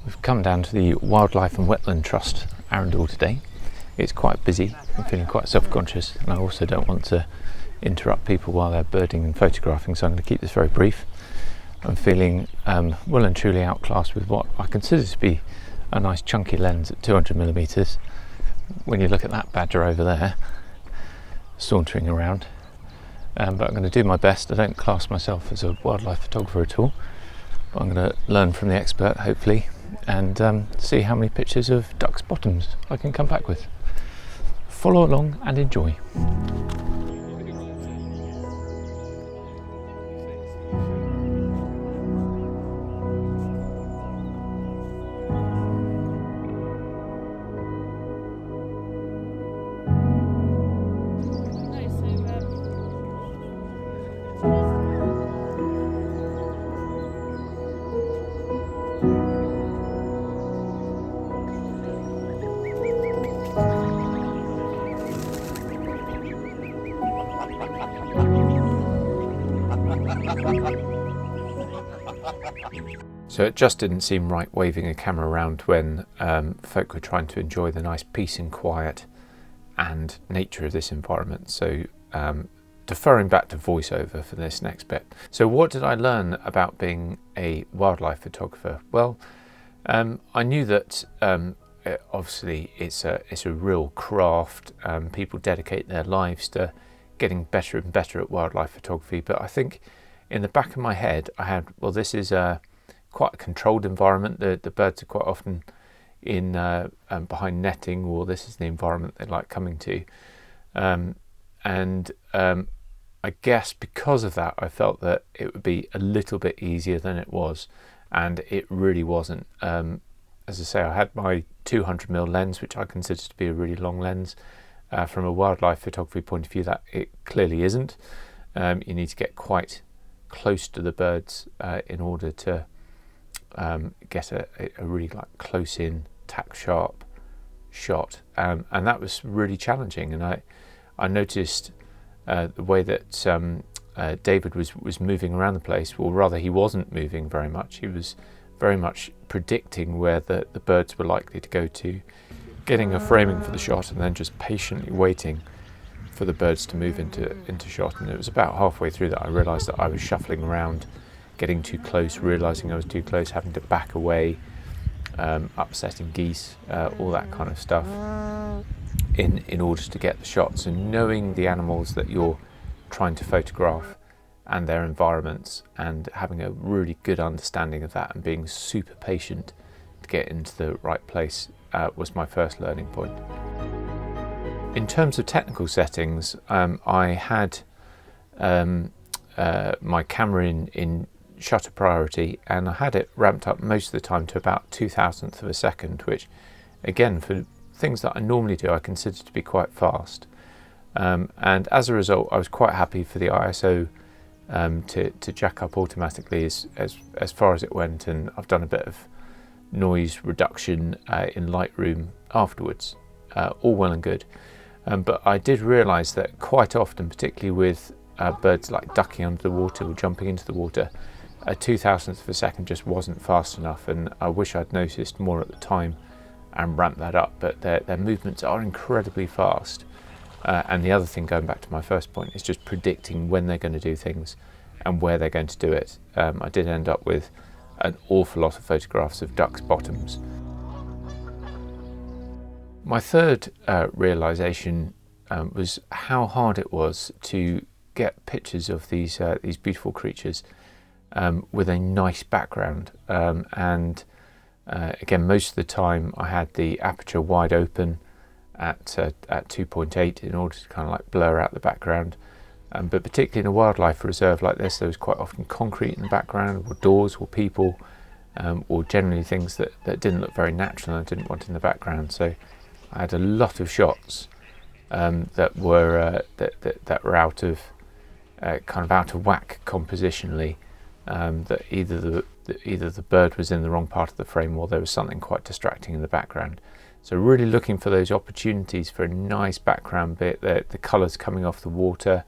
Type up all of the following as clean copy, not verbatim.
We've come down to the Wildlife and Wetland Trust Arundel today. It's quite busy. I'm feeling quite self-conscious, and I also don't want to interrupt people while they're birding and photographing, so I'm going to keep this very brief. I'm feeling well and truly outclassed with what I consider to be a nice chunky lens at 200mm. When you look at that badger over there sauntering around, but I'm going to do my best. I don't class myself as a wildlife photographer at all, but I'm going to learn from the expert, hopefully, and see how many pictures of ducks' bottoms I can come back with. Follow along and enjoy. So it just didn't seem right waving a camera around when folk were trying to enjoy the nice peace and quiet and nature of this environment. So deferring back to voiceover for this next bit. So what did I learn about being a wildlife photographer? Well, I knew that obviously it's a real craft. People dedicate their lives to getting better and better at wildlife photography, but I think in the back of my head I had, well, this is quite a controlled environment. The birds are quite often in behind netting, or this is the environment they like coming to, and I guess because of that I felt that it would be a little bit easier than it was, and it really wasn't. As I say, I had my 200mm lens, which I consider to be a really long lens. From a wildlife photography point of view, that it clearly isn't. You need to get quite close to the birds in order to get a really close in, tack sharp shot, and that was really challenging. And I noticed the way that David was moving around the place. Well, rather, he wasn't moving very much. He was very much predicting where the birds were likely to go to, getting a framing for the shot, and then just patiently waiting for the birds to move into shot. And it was about halfway through that I realised that I was shuffling around, getting too close, realising I was too close, having to back away, upsetting geese, all that kind of stuff in order to get the shots. And knowing the animals that you're trying to photograph and their environments, and having a really good understanding of that and being super patient to get into the right place was my first learning point. In terms of technical settings, I had my camera in shutter priority, and I had it ramped up most of the time to about 2,000th of a second, which again, for things that I normally do, I consider to be quite fast. And as a result, I was quite happy for the ISO to jack up automatically as far as it went, and I've done a bit of noise reduction in Lightroom afterwards, all well and good. But I did realise that quite often, particularly with birds like ducking under the water or jumping into the water, a 2,000th of a second just wasn't fast enough, and I wish I'd noticed more at the time and ramped that up. But their movements are incredibly fast, and the other thing, going back to my first point, is just predicting when they're going to do things and where they're going to do it. I did end up with an awful lot of photographs of ducks' bottoms. My third realisation was how hard it was to get pictures of these beautiful creatures with a nice background, and again, most of the time I had the aperture wide open at 2.8 in order to kind of blur out the background. But particularly in a wildlife reserve like this, there was quite often concrete in the background, or doors, or people, or generally things that didn't look very natural and I didn't want in the background. So I had a lot of shots that were out of kind of out of whack compositionally. That either the bird was in the wrong part of the frame, or there was something quite distracting in the background. So really looking for those opportunities for a nice background bit, the colours coming off the water,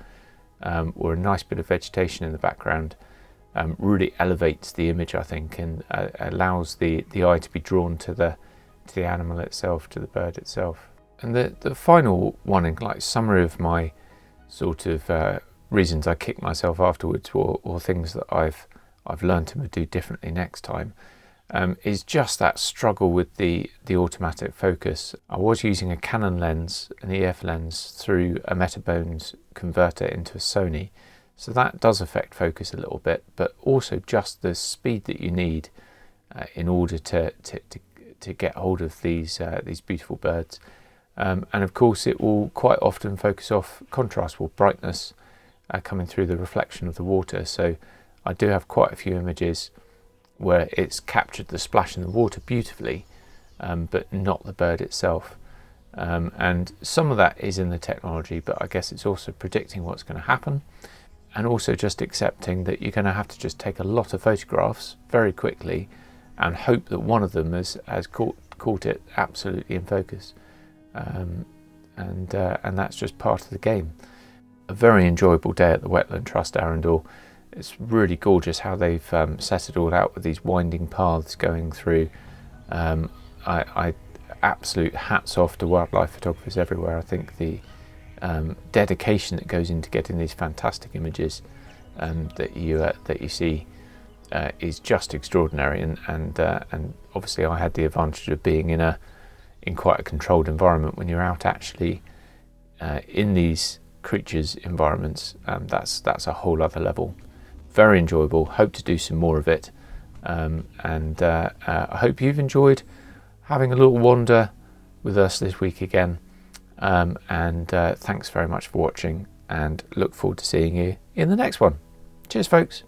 or a nice bit of vegetation in the background, really elevates the image, I think, and allows the eye to be drawn to the animal itself, to the bird itself. And the final one, in like summary of my sort of reasons I kick myself afterwards, or things that I've learned to do differently next time, is just that struggle with the automatic focus. I was using a Canon lens, an EF lens, through a Metabones converter into a Sony, so that does affect focus a little bit, but also just the speed that you need in order to get hold of these beautiful birds. And of course it will quite often focus off contrast or brightness coming through the reflection of the water. So I do have quite a few images where it's captured the splash in the water beautifully, but not the bird itself. And some of that is in the technology, but I guess it's also predicting what's going to happen, and also just accepting that you're going to have to just take a lot of photographs very quickly and hope that one of them has caught it absolutely in focus. And that's just part of the game. A very enjoyable day at the Wetland Trust Arundel. It's really gorgeous how they've set it all out with these winding paths going through. I absolute hats off to wildlife photographers everywhere. I think the dedication that goes into getting these fantastic images that you see is just extraordinary. And obviously I had the advantage of being in quite a controlled environment. When you're out actually in these creatures' environments, that's a whole other level. Very enjoyable. Hope to do some more of it, and I hope you've enjoyed having a little wander with us this week again, and thanks very much for watching, and look forward to seeing you in the next one. Cheers folks.